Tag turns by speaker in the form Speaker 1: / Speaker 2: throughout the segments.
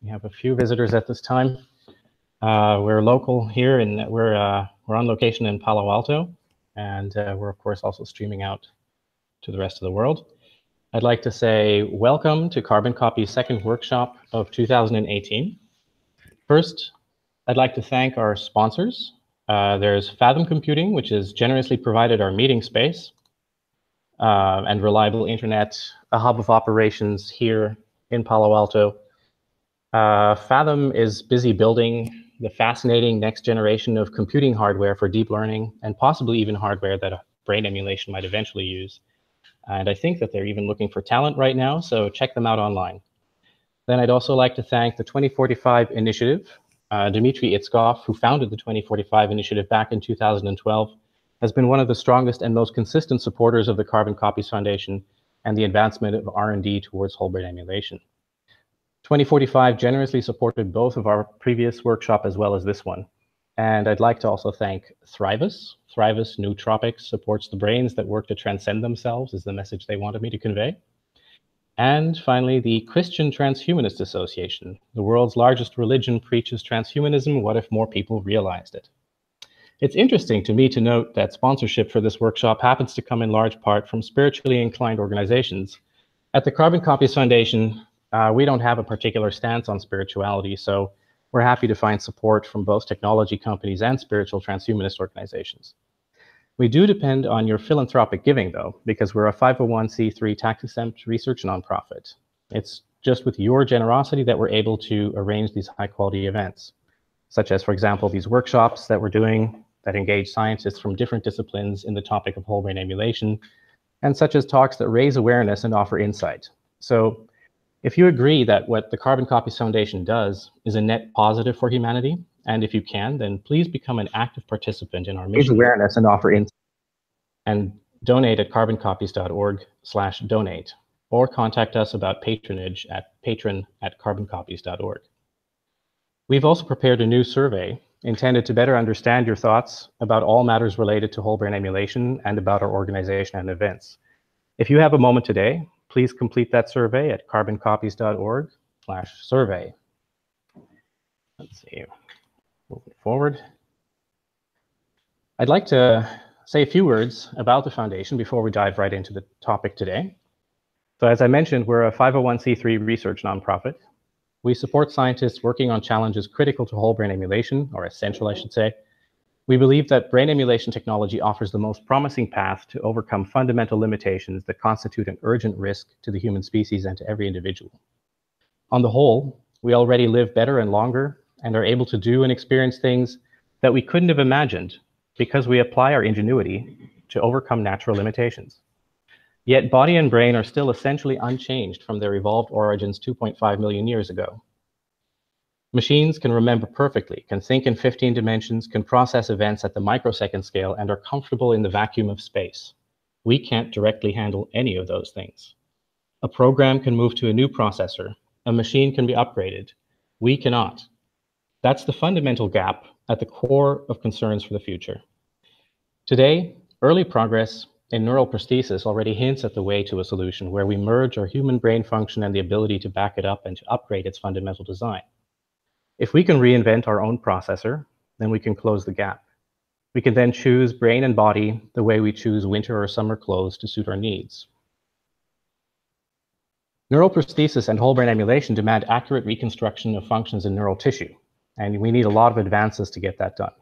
Speaker 1: We have a few visitors at this time. We're local here, and we're on location in Palo Alto, and we're of course also streaming out to the rest of the world. I'd like to say welcome to Carboncopies' second workshop of 2018. First, I'd like to thank our sponsors. There's Fathom Computing, which has generously provided our meeting space and reliable internet, a hub of operations here in Palo Alto. Fathom is busy building the fascinating next generation of computing hardware for deep learning, and possibly even hardware that a brain emulation might eventually use. And I think that they're even looking for talent right now, so check them out online. Then I'd also like to thank the 2045 Initiative. Dmitry Itskov, who founded the 2045 Initiative back in 2012, has been one of the strongest and most consistent supporters of the Carboncopies Foundation and the advancement of R&D towards whole brain emulation. 2045 generously supported both of our previous workshop as well as this one. And I'd like to also thank Thrivus. Thrivus Nootropics supports the brains that work to transcend themselves, is the message they wanted me to convey. And finally, the Christian Transhumanist Association. The world's largest religion preaches transhumanism. What if more people realized it? It's interesting to me to note that sponsorship for this workshop happens to come in large part from spiritually inclined organizations. At the Carboncopies Foundation, we don't have a particular stance on spirituality, so we're happy to find support from both technology companies and spiritual transhumanist organizations. We do depend on your philanthropic giving, though, because we're a 501c3 tax-exempt research nonprofit. It's just with your generosity that we're able to arrange these high-quality events, such as, for example, these workshops that we're doing that engage scientists from different disciplines in the topic of whole brain emulation, and such as talks that raise awareness and offer insight. So if you agree that what the Carboncopies Foundation does is a net positive for humanity, and if you can, then please become an active participant in our mission. Raise awareness and offer insight. And donate at carboncopies.org/donate, or contact us about patronage at patron@carboncopies.org. We've also prepared a new survey intended to better understand your thoughts about all matters related to whole brain emulation and about our organization and events. If you have a moment today, please complete that survey at carboncopies.org/survey. Let's see, moving forward. I'd like to say a few words about the foundation before we dive right into the topic today. So as I mentioned, we're a 501c3 research nonprofit. We support scientists working on challenges critical to whole brain emulation, or essential, I should say. We believe that brain emulation technology offers the most promising path to overcome fundamental limitations that constitute an urgent risk to the human species and to every individual. On the whole, we already live better and longer and are able to do and experience things that we couldn't have imagined because we apply our ingenuity to overcome natural limitations. Yet body and brain are still essentially unchanged from their evolved origins 2.5 million years ago. Machines can remember perfectly, can think in 15 dimensions, can process events at the microsecond scale, and are comfortable in the vacuum of space. We can't directly handle any of those things. A program can move to a new processor. A machine can be upgraded. We cannot. That's the fundamental gap at the core of concerns for the future. Today, early progress in neural prosthesis already hints at the way to a solution where we merge our human brain function and the ability to back it up and to upgrade its fundamental design. If we can reinvent our own processor, then we can close the gap. We can then choose brain and body the way we choose winter or summer clothes to suit our needs. Neural prosthesis and whole brain emulation demand accurate reconstruction of functions in neural tissue, and we need a lot of advances to get that done.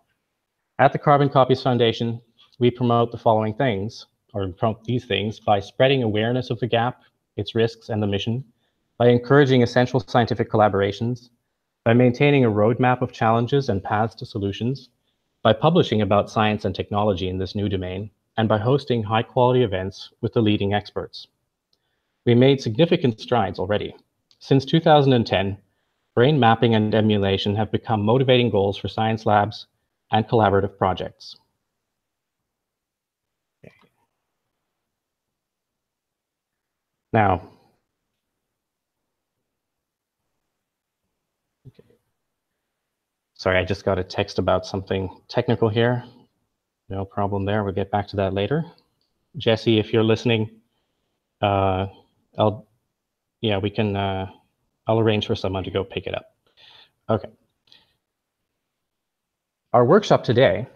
Speaker 1: At the Carboncopies Foundation, we promote the following things, or promote these things, by spreading awareness of the gap, its risks, and the mission, by encouraging essential scientific collaborations, by maintaining a roadmap of challenges and paths to solutions, by publishing about science and technology in this new domain, and by hosting high-quality events with the leading experts. We made significant strides already. Since 2010, brain mapping and emulation have become motivating goals for science labs and collaborative projects. Now, sorry, I just got a text about something technical here. No problem there. We'll get back to that later. Jesse, if you're listening, we can I'll arrange for someone to go pick it up. Okay. Our workshop today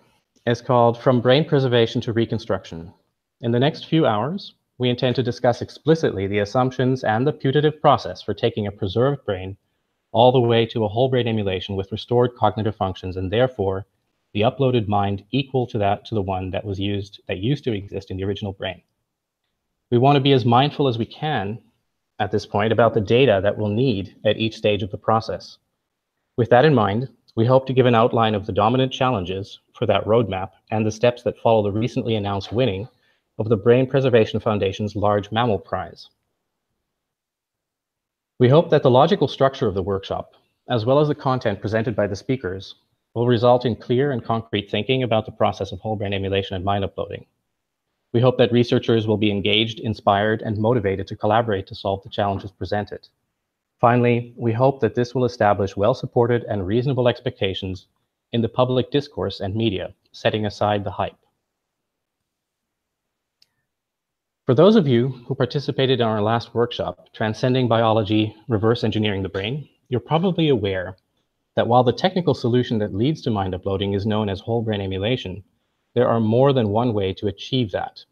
Speaker 1: is called From Brain Preservation to Reconstruction. In the next few hours, we intend to discuss explicitly the assumptions and the putative process for taking a preserved brain all the way to a whole brain emulation with restored cognitive functions, and therefore the uploaded mind equal to the one that used to exist in the original brain. We want to be as mindful as we can at this point about the data that we'll need at each stage of the process. With that in mind, we hope to give an outline of the dominant challenges for that roadmap and the steps that follow the recently announced winning of the Brain Preservation Foundation's Large Mammal Prize. We hope that the logical structure of the workshop, as well as the content presented by the speakers, will result in clear and concrete thinking about the process of whole brain emulation and mind uploading. We hope that researchers will be engaged, inspired, and motivated to collaborate to solve the challenges presented. Finally, we hope that this will establish well-supported and reasonable expectations in the public discourse and media, setting aside the hype. For those of you who participated in our last workshop, Transcending Biology, Reverse Engineering the Brain, you're probably aware that while the technical solution that leads to mind uploading is known as whole brain emulation, there are more than one way to achieve that.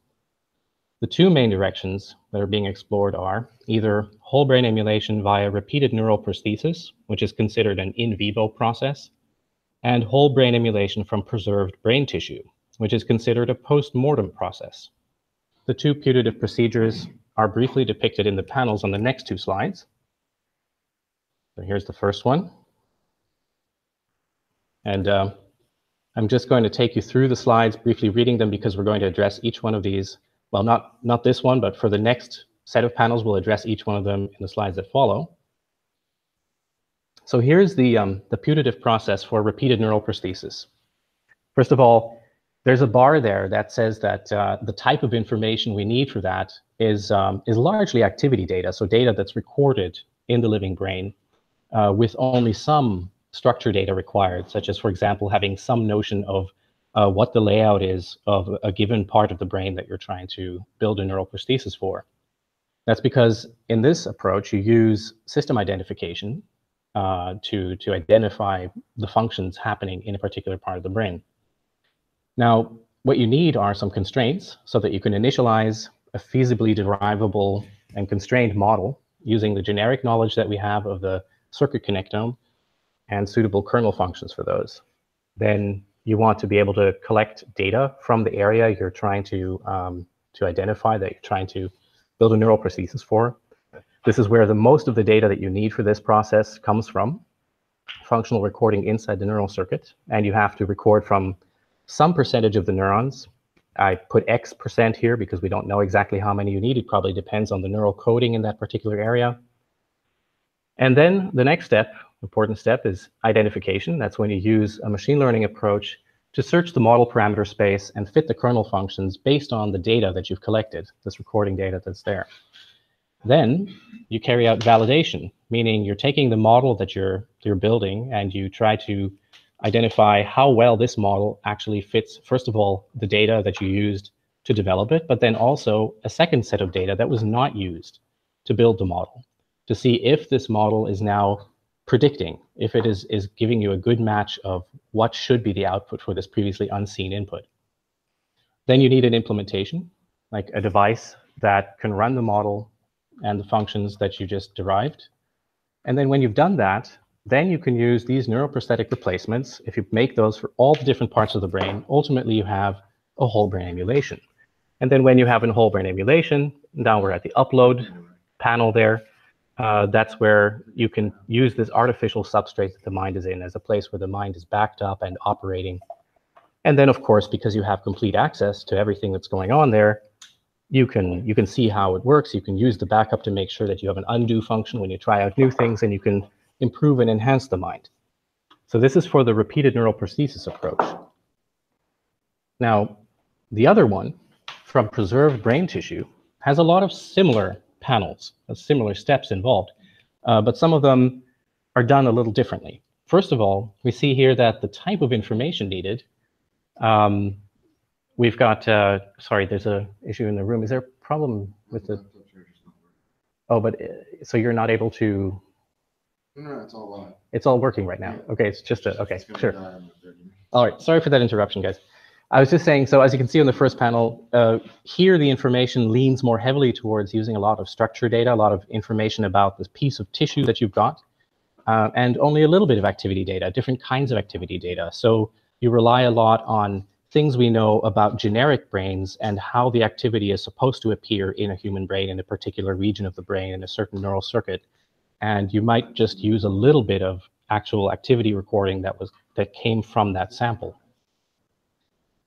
Speaker 1: The two main directions that are being explored are either whole brain emulation via repeated neural prosthesis, which is considered an in vivo process, and whole brain emulation from preserved brain tissue, which is considered a post-mortem process. The two putative procedures are briefly depicted in the panels on the next two slides. So here's the first one. And I'm just going to take you through the slides, briefly reading them, because we're going to address each one of these. Well, not this one, but for the next set of panels, we'll address each one of them in the slides that follow. So here's the putative process for repeated neural prosthesis. First of all, there's a bar there that says that the type of information we need for that is largely activity data, so data that's recorded in the living brain with only some structure data required, such as, for example, having some notion of what the layout is of a given part of the brain that you're trying to build a neural prosthesis for. That's because in this approach, you use system identification to identify the functions happening in a particular part of the brain. Now, what you need are some constraints so that you can initialize a feasibly derivable and constrained model using the generic knowledge that we have of the circuit connectome and suitable kernel functions for those. Then you want to be able to collect data from the area you're trying to identify that you're trying to build a neural prosthesis for. This is where the most of the data that you need for this process comes from, functional recording inside the neural circuit, and you have to record from some percentage of the neurons. I put X% here because we don't know exactly how many you need. It probably depends on the neural coding in that particular area. And then the next step, important step, is identification. That's when you use a machine learning approach to search the model parameter space and fit the kernel functions based on the data that you've collected, this recording data that's there. Then you carry out validation, meaning you're taking the model that you're building and you try to identify how well this model actually fits, first of all, the data that you used to develop it, but then also a second set of data that was not used to build the model, to see if this model is now predicting, if it is giving you a good match of what should be the output for this previously unseen input. Then you need an implementation, like a device that can run the model and the functions that you just derived. And then when you've done that, then you can use these neuroprosthetic replacements. If you make those for all the different parts of the brain, ultimately you have a whole brain emulation. And then when you have a whole brain emulation, now we're at the upload panel there, that's where you can use this artificial substrate that the mind is in as a place where the mind is backed up and operating. And then, of course, because you have complete access to everything that's going on there, you can see how it works. You can use the backup to make sure that you have an undo function when you try out new things, and you can improve and enhance the mind. So this is for the repeated neural prosthesis approach. Now, the other one, from preserved brain tissue, has a lot of similar panels, similar steps involved, but some of them are done a little differently. First of all, we see here that the type of information needed, we've got, sorry, there's an issue in the room. Is there a problem with the, oh, but so you're not able to
Speaker 2: No, it's all live.
Speaker 1: It's all working right now.
Speaker 2: Yeah.
Speaker 1: Okay, it's just a, okay,
Speaker 2: It's
Speaker 1: sure.
Speaker 2: die in 30 minutes.
Speaker 1: All right, sorry for that interruption, guys. I was just saying, so as you can see on the first panel, here the information leans more heavily towards using a lot of structure data, a lot of information about this piece of tissue that you've got, and only a little bit of activity data, different kinds of activity data. So you rely a lot on things we know about generic brains and how the activity is supposed to appear in a human brain in a particular region of the brain in a certain neural circuit. And you might just use a little bit of actual activity recording that came from that sample.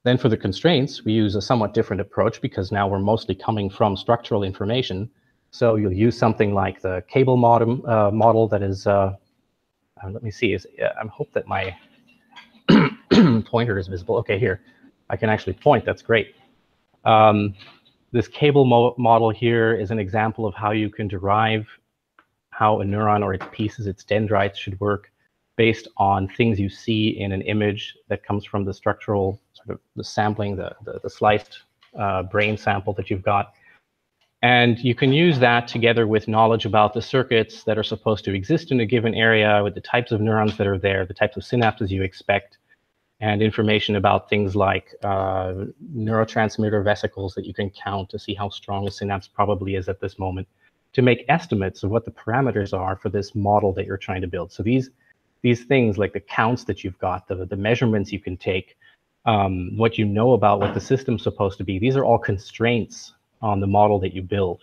Speaker 1: Then for the constraints, we use a somewhat different approach because now we're mostly coming from structural information. So you'll use something like the cable model that is, let me see, I hope that my pointer is visible. Okay, here, I can actually point, that's great. This cable model here is an example of how you can derive how a neuron or its pieces, its dendrites should work based on things you see in an image that comes from the structural, sort of the sampling, the sliced brain sample that you've got. And you can use that together with knowledge about the circuits that are supposed to exist in a given area, with the types of neurons that are there, the types of synapses you expect, and information about things like neurotransmitter vesicles that you can count to see how strong a synapse probably is at this moment, to make estimates of what the parameters are for this model that you're trying to build. So these things like the counts that you've got, the measurements you can take, what you know about what the system's supposed to be, these are all constraints on the model that you build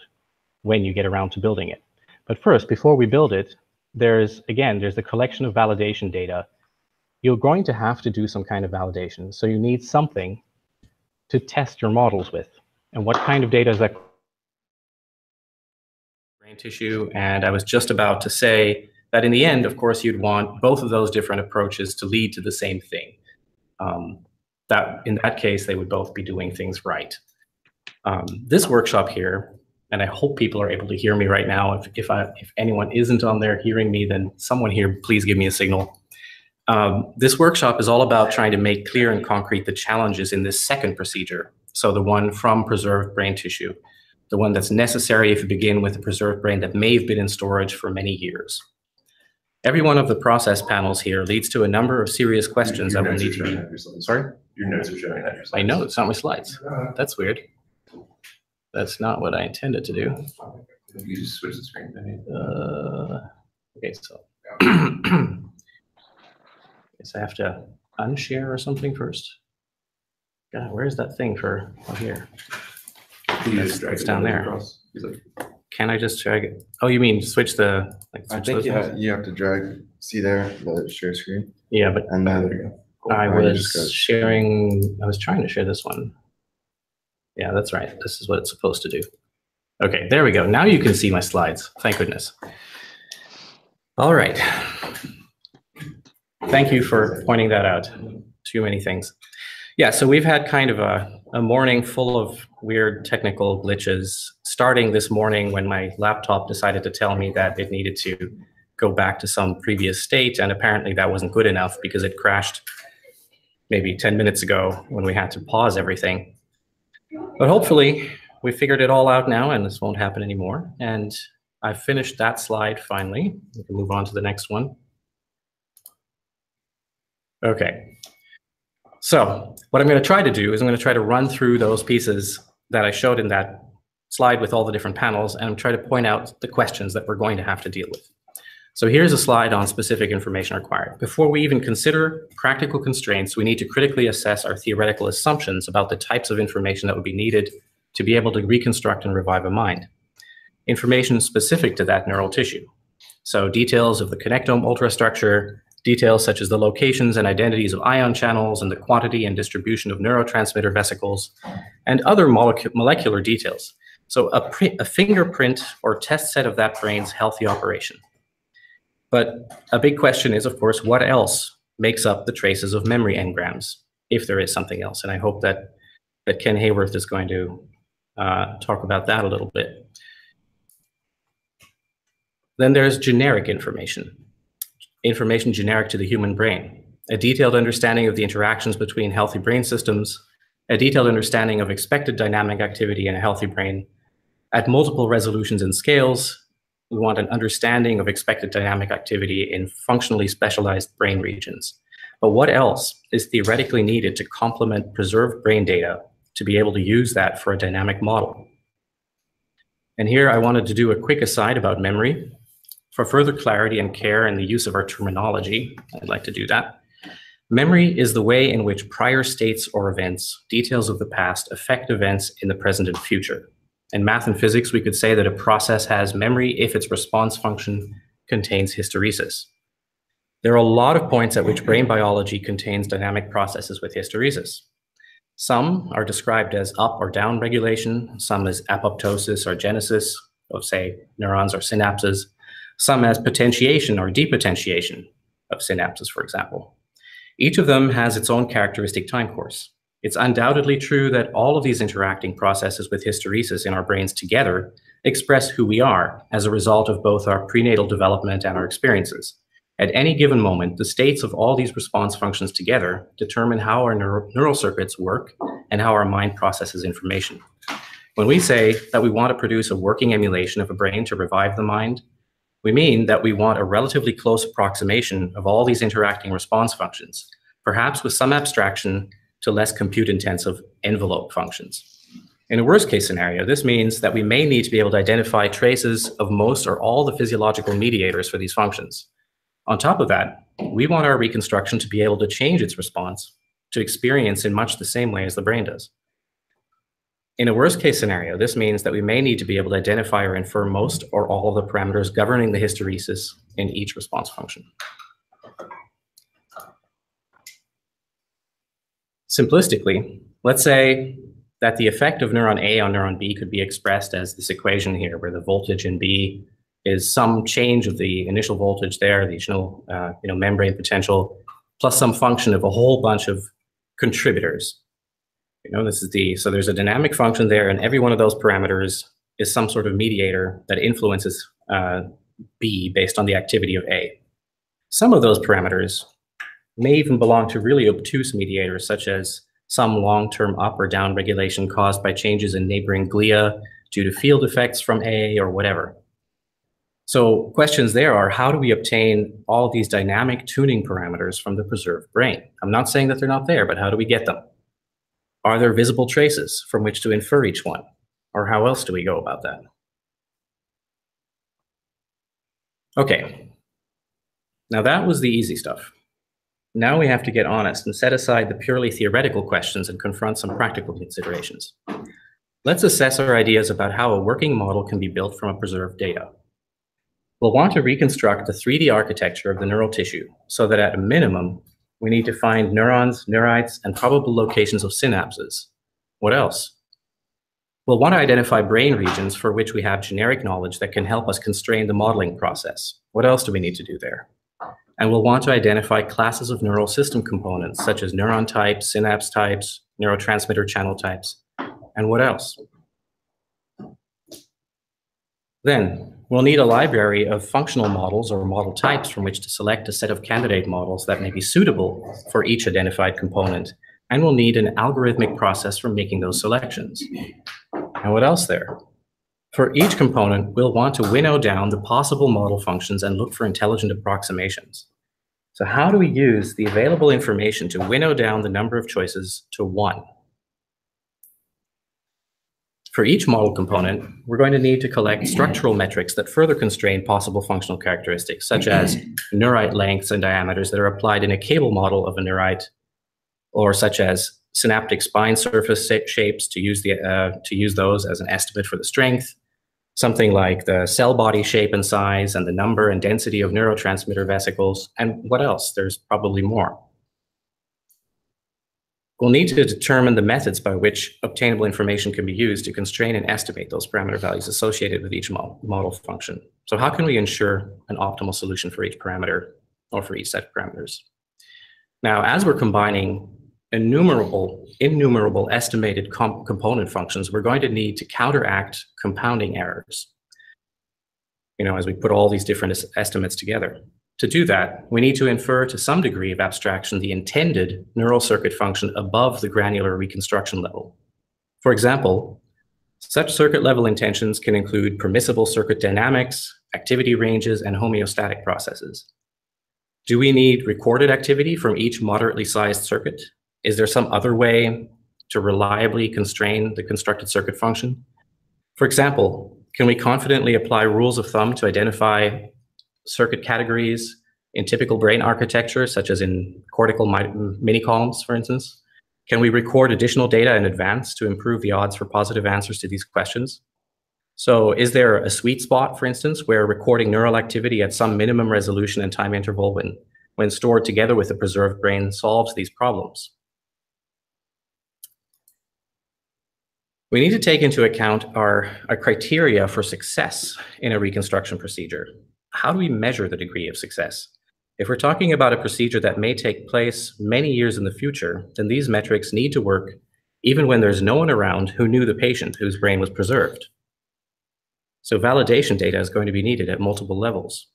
Speaker 1: when you get around to building it. But first, before we build it, there's the collection of validation data. You're going to have to do some kind of validation. So you need something to test your models with. And what kind of data is that? Brain tissue. And I was just about to say that in the end, of course, you'd want both of those different approaches to lead to the same thing. That in that case, they would both be doing things right. This workshop here, and I hope people are able to hear me right now. If anyone isn't on there hearing me, then someone here, please give me a signal. This workshop is all about trying to make clear and concrete the challenges in this second procedure. So the one from preserved brain tissue, the one that's necessary if you begin with a preserved brain that may have been in storage for many years. Every one of the process panels here leads to a number of serious questions that will need to be. Sorry?
Speaker 2: Your notes are showing that your slides.
Speaker 1: I know, it's not my slides. That's weird. That's not what I intended to do.
Speaker 2: You just switch the screen.
Speaker 1: Okay, so. Guess I have to unshare or something first. God, where's that thing for? Oh, here. It's down there. Can I just drag it? Oh, you mean switch the? Like, switch
Speaker 2: I think you have to drag. See there, the share screen.
Speaker 1: Yeah, but
Speaker 2: and then there you go.
Speaker 1: I was sharing. I was trying to share this one. Yeah, that's right. This is what it's supposed to do. Okay, there we go. Now you can see my slides. Thank goodness. All right. Thank you for pointing that out. Too many things. Yeah, so we've had kind of a morning full of weird technical glitches, starting this morning when my laptop decided to tell me that it needed to go back to some previous state, and apparently that wasn't good enough because it crashed maybe 10 minutes ago when we had to pause everything. But hopefully we figured it all out now and this won't happen anymore. And I've finished that slide finally. We can move on to the next one. Okay. So what I'm going to try to do is I'm going to try to run through those pieces that I showed in that slide with all the different panels and try to point out the questions that we're going to have to deal with. So here's a slide on specific information required. Before we even consider practical constraints, we need to critically assess our theoretical assumptions about the types of information that would be needed to be able to reconstruct and revive a mind. Information specific to that neural tissue. So details of the connectome ultrastructure, details such as the locations and identities of ion channels and the quantity and distribution of neurotransmitter vesicles, and other molecular details. So a fingerprint or test set of that brain's healthy operation. But a big question is, of course, what else makes up the traces of memory engrams, if there is something else? And I hope that Ken Hayworth is going to talk about that a little bit. Then there's generic information. Information generic to the human brain, a detailed understanding of the interactions between healthy brain systems, a detailed understanding of expected dynamic activity in a healthy brain at multiple resolutions and scales, we want an understanding of expected dynamic activity in functionally specialized brain regions. But what else is theoretically needed to complement preserved brain data to be able to use that for a dynamic model? And here I wanted to do a quick aside about memory. For further clarity and care in the use of our terminology, I'd like to do that. Memory is the way in which prior states or events, details of the past, affect events in the present and future. In math and physics, we could say that a process has memory if its response function contains hysteresis. There are a lot of points at which brain biology contains dynamic processes with hysteresis. Some are described as up or down regulation, some as apoptosis or genesis of, say, neurons or synapses, some as potentiation or depotentiation of synapses, for example. Each of them has its own characteristic time course. It's undoubtedly true that all of these interacting processes with hysteresis in our brains together express who we are as a result of both our prenatal development and our experiences. At any given moment, the states of all these response functions together determine how our neural circuits work and how our mind processes information. When we say that we want to produce a working emulation of a brain to revive the mind, we mean that we want a relatively close approximation of all these interacting response functions, perhaps with some abstraction to less compute-intensive envelope functions. In a worst-case scenario, this means that we may need to be able to identify traces of most or all the physiological mediators for these functions. On top of that, we want our reconstruction to be able to change its response to experience in much the same way as the brain does. In a worst-case scenario, this means that we may need to be able to identify or infer most or all of the parameters governing the hysteresis in each response function. Simplistically, let's say that the effect of neuron A on neuron B could be expressed as this equation here, where the voltage in B is some change of the initial voltage there, the initial membrane potential, plus some function of a whole bunch of contributors. So there's a dynamic function there, and every one of those parameters is some sort of mediator that influences B based on the activity of A. Some of those parameters may even belong to really obtuse mediators, such as some long-term up or down regulation caused by changes in neighboring glia due to field effects from A or whatever. So questions there are, how do we obtain all these dynamic tuning parameters from the preserved brain? I'm not saying that they're not there, but how do we get them? Are there visible traces from which to infer each one? Or how else do we go about that? Okay, now that was the easy stuff. Now we have to get honest and set aside the purely theoretical questions and confront some practical considerations. Let's assess our ideas about how a working model can be built from a preserved data. We'll want to reconstruct the 3D architecture of the neural tissue so that at a minimum, we need to find neurons, neurites, and probable locations of synapses. What else? We'll want to identify brain regions for which we have generic knowledge that can help us constrain the modeling process. What else do we need to do there? And we'll want to identify classes of neural system components, such as neuron types, synapse types, neurotransmitter channel types, and what else? Then, we'll need a library of functional models or model types from which to select a set of candidate models that may be suitable for each identified component, and we'll need an algorithmic process for making those selections. And what else there? For each component, we'll want to winnow down the possible model functions and look for intelligent approximations. So how do we use the available information to winnow down the number of choices to 1? For each model component, we're going to need to collect structural metrics that further constrain possible functional characteristics, such as neurite lengths and diameters that are applied in a cable model of a neurite, or such as synaptic spine surface shapes to use those as an estimate for the strength, something like the cell body shape and size and the number and density of neurotransmitter vesicles, and what else? There's probably more. We'll need to determine the methods by which obtainable information can be used to constrain and estimate those parameter values associated with each model function. So how can we ensure an optimal solution for each parameter or for each set of parameters? Now, as we're combining innumerable estimated component functions, we're going to need to counteract compounding errors, as we put all these different estimates together. To do that, we need to infer to some degree of abstraction the intended neural circuit function above the granular reconstruction level. For example, such circuit level intentions can include permissible circuit dynamics
Speaker 3: activity ranges, and homeostatic processes. Do we need recorded activity from each moderately sized circuit? Is there some other way to reliably constrain the constructed circuit function? For example, can we confidently apply rules of thumb to identify circuit categories in typical brain architecture, such as in cortical mini-columns, for instance? Can we record additional data in advance to improve the odds for positive answers to these questions? So is there a sweet spot, for instance, where recording neural activity at some minimum resolution and time interval when stored together with the preserved brain solves these problems? We need to take into account our criteria for success in a reconstruction procedure. How do we measure the degree of success? If we're talking about a procedure that may take place many years in the future, then these metrics need to work even when there's no one around who knew the patient whose brain was preserved. So validation data is going to be needed at multiple levels.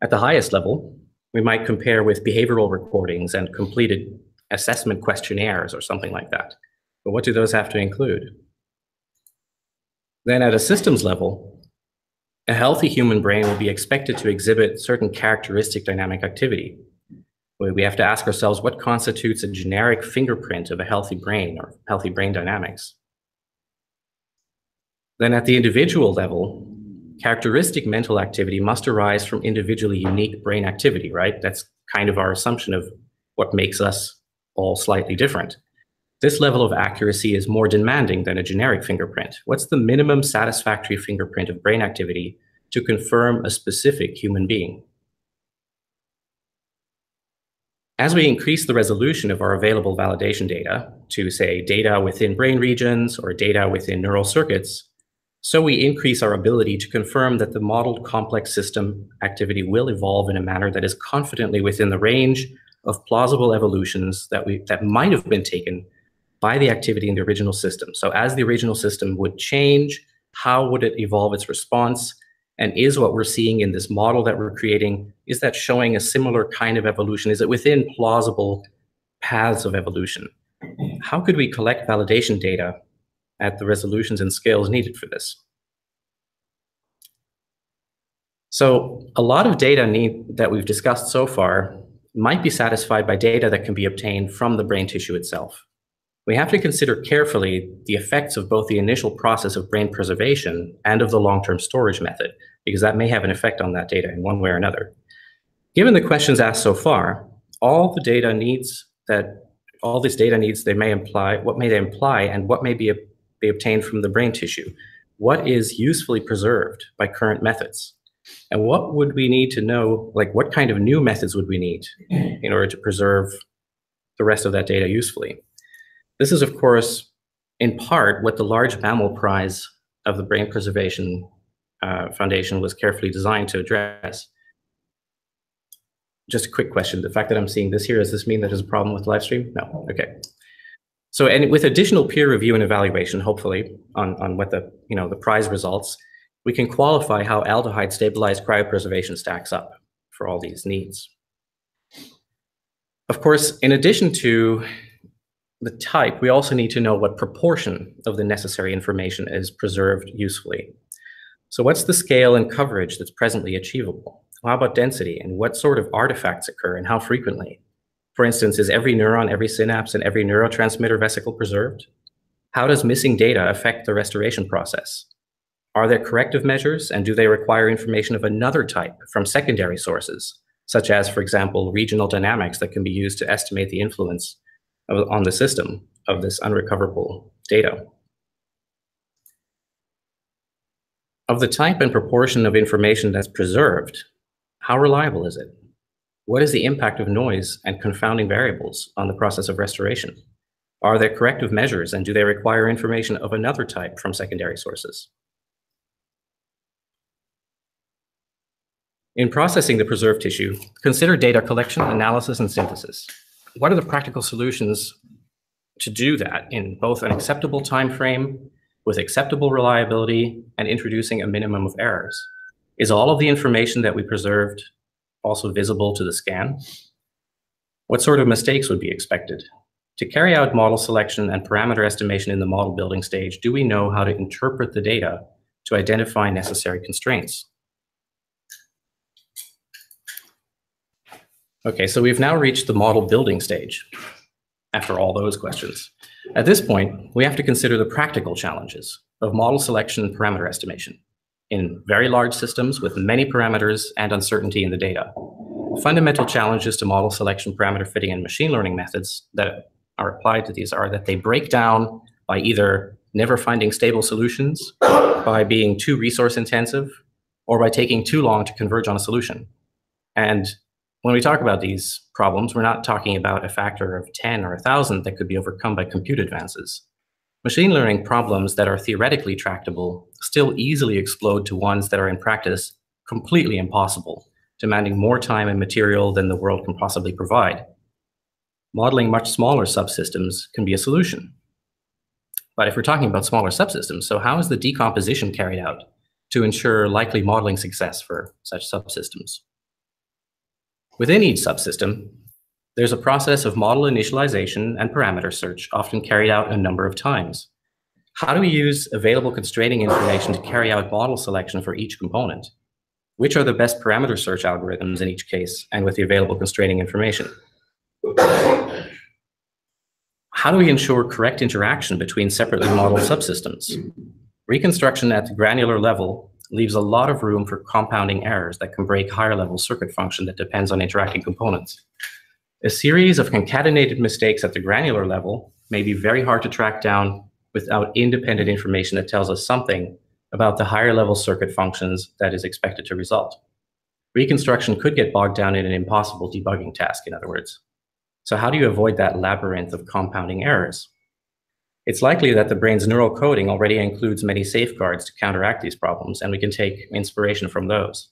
Speaker 3: At the highest level, we might compare with behavioral recordings and completed assessment questionnaires or something like that. But what do those have to include? Then at a systems level, a healthy human brain will be expected to exhibit certain characteristic dynamic activity. We have to ask ourselves what constitutes a generic fingerprint of a healthy brain or healthy brain dynamics. Then at the individual level, characteristic mental activity must arise from individually unique brain activity, right? That's kind of our assumption of what makes us all slightly different. This level of accuracy is more demanding than a generic fingerprint. What's the minimum satisfactory fingerprint of brain activity to confirm a specific human being? As we increase the resolution of our available validation data to, say, data within brain regions or data within neural circuits, so we increase our ability to confirm that the modeled complex system activity will evolve in a manner that is confidently within the range of plausible evolutions that might have been taken by the activity in the original system. So as the original system would change, how would it evolve its response? And is what we're seeing in this model that we're creating, is that showing a similar kind of evolution? Is it within plausible paths of evolution? How could we collect validation data at the resolutions and scales needed for this? So a lot of data that we've discussed so far might be satisfied by data that can be obtained from the brain tissue itself. We have to consider carefully the effects of both the initial process of brain preservation and of the long-term storage method, because that may have an effect on that data in one way or another. Given the questions asked so far, all these data needs, they may imply, what may they imply, and what may be obtained from the brain tissue? What is usefully preserved by current methods? And what would we need to know, like what kind of new methods would we need in order to preserve the rest of that data usefully? This is, of course, in part what the Large Mammal Prize of the Brain Preservation Foundation was carefully designed to address. Just a quick question. The fact that I'm seeing this here, does this mean that there's a problem with the live stream? No, okay. So, and with additional peer review and evaluation, hopefully, on what the prize results, we can qualify how aldehyde stabilized cryopreservation stacks up for all these needs. Of course, in addition to the type, we also need to know what proportion of the necessary information is preserved usefully. So what's the scale and coverage that's presently achievable? How about density, and what sort of artifacts occur and how frequently? For instance, is every neuron, every synapse, and every neurotransmitter vesicle preserved? How does missing data affect the restoration process? Are there corrective measures, and do they require information of another type from secondary sources, such as, for example, regional dynamics that can be used to estimate the influence on the system of this unrecoverable data? Of the type and proportion of information that's preserved, how reliable is it? What is the impact of noise and confounding variables on the process of restoration? Are there corrective measures, and do they require information of another type from secondary sources? In processing the preserved tissue, consider data collection, analysis, and synthesis. What are the practical solutions to do that in both an acceptable time frame, with acceptable reliability, and introducing a minimum of errors? Is all of the information that we preserved also visible to the scan? What sort of mistakes would be expected? To carry out model selection and parameter estimation in the model building stage, do we know how to interpret the data to identify necessary constraints. Okay, so we've now reached the model building stage after all those questions. At this point, we have to consider the practical challenges of model selection and parameter estimation in very large systems with many parameters and uncertainty in the data. Fundamental challenges to model selection, parameter fitting, and machine learning methods that are applied to these are that they break down by either never finding stable solutions, by being too resource intensive, or by taking too long to converge on a solution. And when we talk about these problems, we're not talking about a factor of 10 or 1,000 that could be overcome by compute advances. Machine learning problems that are theoretically tractable still easily explode to ones that are in practice completely impossible, demanding more time and material than the world can possibly provide. Modeling much smaller subsystems can be a solution. But if we're talking about smaller subsystems, so how is the decomposition carried out to ensure likely modeling success for such subsystems? Within each subsystem, there's a process of model initialization and parameter search, often carried out a number of times. How do we use available constraining information to carry out model selection for each component? Which are the best parameter search algorithms in each case and with the available constraining information? How do we ensure correct interaction between separately modeled subsystems? Reconstruction at the granular level leaves a lot of room for compounding errors that can break higher level circuit function that depends on interacting components. A series of concatenated mistakes at the granular level may be very hard to track down without independent information that tells us something about the higher level circuit functions that is expected to result. Reconstruction could get bogged down in an impossible debugging task, in other words. So how do you avoid that labyrinth of compounding errors? It's likely that the brain's neural coding already includes many safeguards to counteract these problems, and we can take inspiration from those.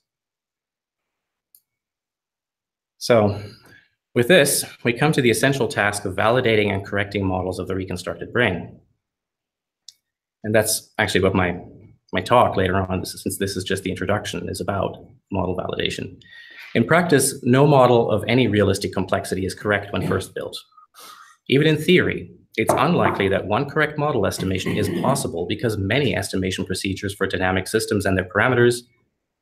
Speaker 3: So with this, we come to the essential task of validating and correcting models of the reconstructed brain. And that's actually what my talk later on, since this is just the introduction, is about model validation. In practice, no model of any realistic complexity is correct when first built. Even in theory, it's unlikely that one correct model estimation is possible because many estimation procedures for dynamic systems and their parameters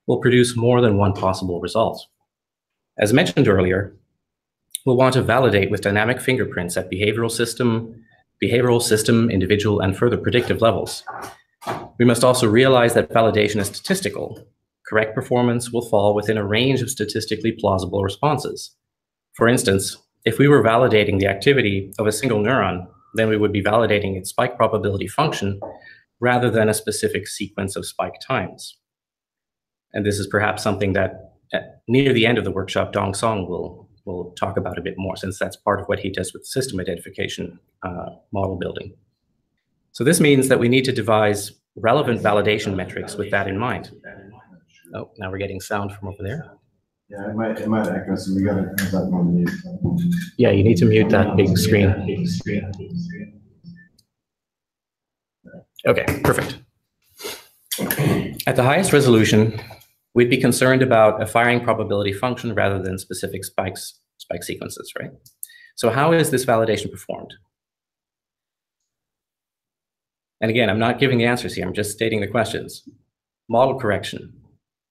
Speaker 3: will produce more than one possible result. As mentioned earlier, we'll want to validate with dynamic fingerprints at behavioral system, individual, and further predictive levels. We must also realize that validation is statistical. Correct performance will fall within a range of statistically plausible responses. For instance, if we were validating the activity of a single neuron, then we would be validating its spike probability function rather than a specific sequence of spike times. And this is perhaps something that near the end of the workshop, Dong Song will talk about a bit more, since that's part of what he does with system identification model building. So this means that we need to devise relevant validation metrics with that in mind. Oh, now we're getting sound from over there.
Speaker 2: Yeah, it might echo, so we gotta have that one mute.
Speaker 1: Yeah, you need to mute that big screen.
Speaker 3: Okay, perfect. At the highest resolution, we'd be concerned about a firing probability function rather than specific spike sequences, right? So how is this validation performed? And again, I'm not giving the answers here, I'm just stating the questions. Model correction.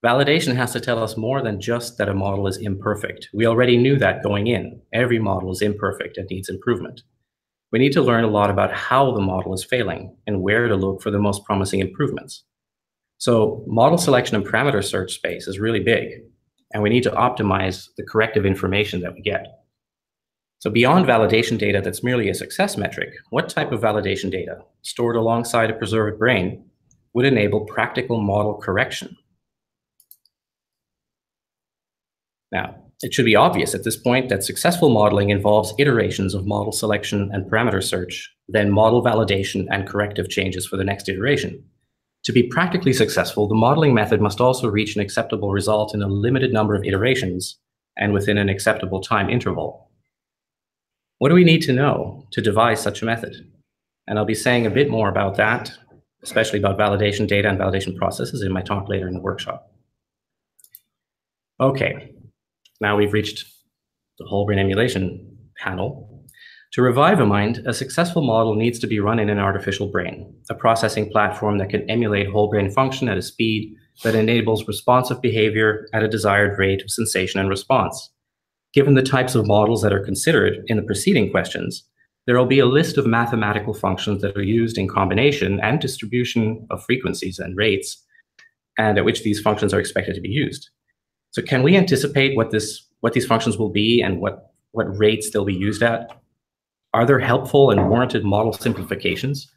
Speaker 3: Validation has to tell us more than just that a model is imperfect. We already knew that going in. Every model is imperfect and needs improvement. We need to learn a lot about how the model is failing and where to look for the most promising improvements. So model selection and parameter search space is really big, and we need to optimize the corrective information that we get. So beyond validation data that's merely a success metric, what type of validation data stored alongside a preserved brain would enable practical model correction? Now, it should be obvious at this point that successful modeling involves iterations of model selection and parameter search, then model validation and corrective changes for the next iteration. To be practically successful, the modeling method must also reach an acceptable result in a limited number of iterations and within an acceptable time interval. What do we need to know to devise such a method? And I'll be saying a bit more about that, especially about validation data and validation processes in my talk later in the workshop. Okay. Now we've reached the whole brain emulation panel. To revive a mind, a successful model needs to be run in an artificial brain, a processing platform that can emulate whole brain function at a speed that enables responsive behavior at a desired rate of sensation and response. Given the types of models that are considered in the preceding questions, there will be a list of mathematical functions that are used in combination and distribution of frequencies and rates, and at which these functions are expected to be used. So can we anticipate what these functions will be and what rates they'll be used at? Are there helpful and warranted model simplifications?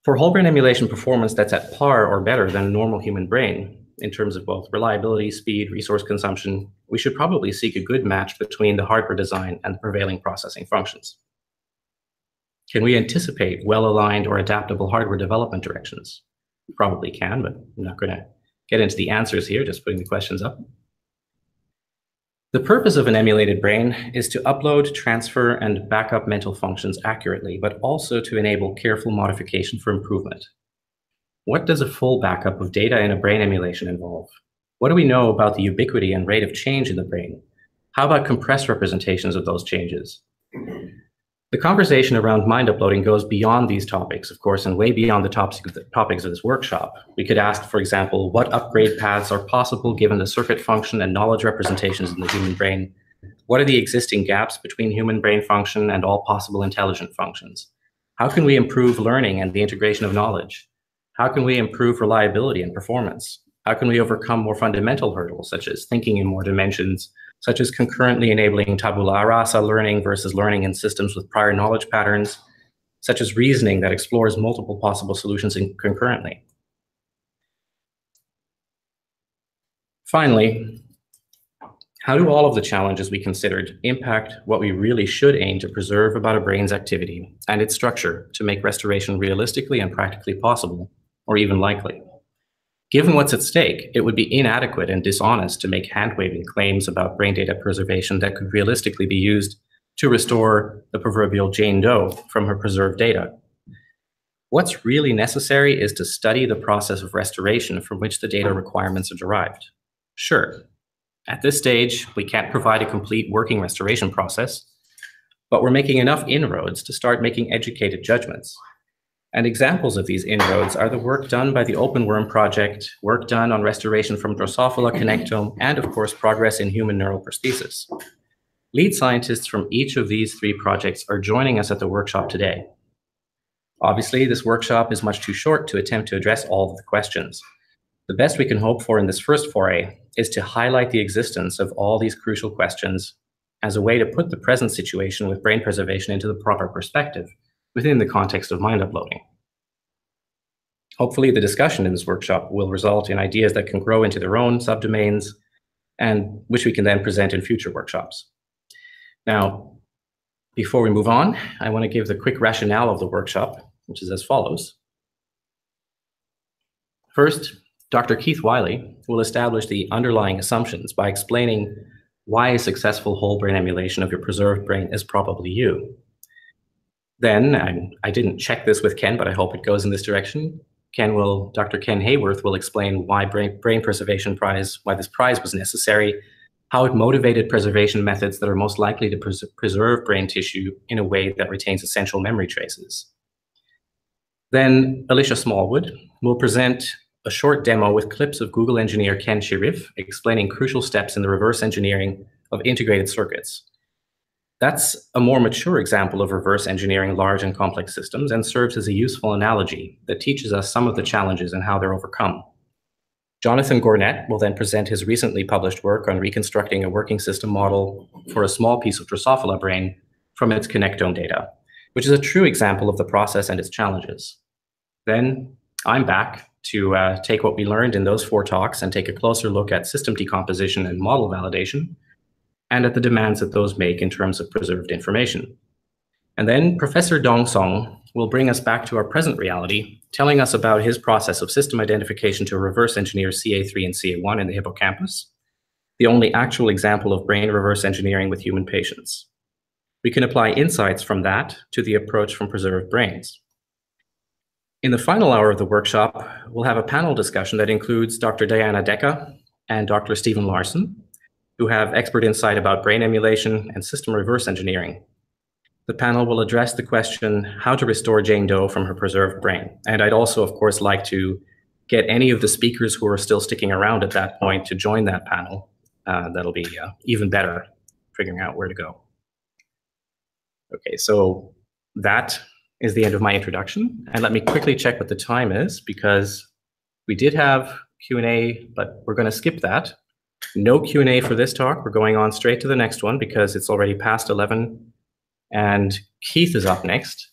Speaker 3: For whole brain emulation performance that's at par or better than a normal human brain, in terms of both reliability, speed, resource consumption, we should probably seek a good match between the hardware design and the prevailing processing functions. Can we anticipate well-aligned or adaptable hardware development directions? We probably can, but I'm not going to get into the answers here, just putting the questions up. The purpose of an emulated brain is to upload, transfer, and back up mental functions accurately, but also to enable careful modification for improvement. What does a full backup of data in a brain emulation involve? What do we know about the ubiquity and rate of change in the brain? How about compressed representations of those changes? The conversation around mind uploading goes beyond these topics, of course, and way beyond the topics of this workshop. We could ask, for example, what upgrade paths are possible given the circuit function and knowledge representations in the human brain? What are the existing gaps between human brain function and all possible intelligent functions? How can we improve learning and the integration of knowledge? How can we improve reliability and performance? How can we overcome more fundamental hurdles, such as thinking in more dimensions, such as concurrently enabling tabula rasa learning versus learning in systems with prior knowledge patterns, such as reasoning that explores multiple possible solutions concurrently. Finally, how do all of the challenges we considered impact what we really should aim to preserve about a brain's activity and its structure to make restoration realistically and practically possible, or even likely? Given what's at stake, it would be inadequate and dishonest to make hand-waving claims about brain data preservation that could realistically be used to restore the proverbial Jane Doe from her preserved data. What's really necessary is to study the process of restoration from which the data requirements are derived. Sure, at this stage, we can't provide a complete working restoration process, but we're making enough inroads to start making educated judgments. And examples of these inroads are the work done by the Open Worm Project, work done on restoration from Drosophila connectome, and of course, progress in human neural prosthesis. Lead scientists from each of these three projects are joining us at the workshop today. Obviously, this workshop is much too short to attempt to address all of the questions. The best we can hope for in this first foray is to highlight the existence of all these crucial questions as a way to put the present situation with brain preservation into the proper perspective within the context of mind uploading. Hopefully, the discussion in this workshop will result in ideas that can grow into their own subdomains and which we can then present in future workshops. Now, before we move on, I want to give the quick rationale of the workshop, which is as follows. First, Dr. Keith Wiley will establish the underlying assumptions by explaining why a successful whole brain emulation of your preserved brain is probably you. Then, I didn't check this with Ken, but I hope it goes in this direction. Dr. Ken Hayworth will explain why Brain Preservation Prize, why this prize was necessary, how it motivated preservation methods that are most likely to preserve brain tissue in a way that retains essential memory traces. Then Alicia Smallwood will present a short demo with clips of Google engineer Ken Shirif explaining crucial steps in the reverse engineering of integrated circuits. That's a more mature example of reverse engineering large and complex systems and serves as a useful analogy that teaches us some of the challenges and how they're overcome. Jonathan Gornet will then present his recently published work on reconstructing a working system model for a small piece of Drosophila brain from its connectome data, which is a true example of the process and its challenges. Then I'm back to take what we learned in those 4 talks and take a closer look at system decomposition and model validation, and at the demands that those make in terms of preserved information. And then Professor Dong Song will bring us back to our present reality, telling us about his process of system identification to reverse engineer CA3 and CA1 in the hippocampus, the only actual example of brain reverse engineering with human patients. We can apply insights from that to the approach from preserved brains. In the final hour of the workshop, we'll have a panel discussion that includes Dr. Diana Decca and Dr. Stephen Larson, who have expert insight about brain emulation and system reverse engineering. the panel will address the question how to restore Jane Doe from her preserved brain. And I'd also, of course, like to get any of the speakers who are still sticking around at that point to join that panel. That'll be even better figuring out where to go. Okay, so that is the end of my introduction. And let me quickly check what the time is, because we did have Q&A, but we're going to skip that. No Q&A for this talk. We're going on straight to the next one because it's already past 11. And Keith is up next.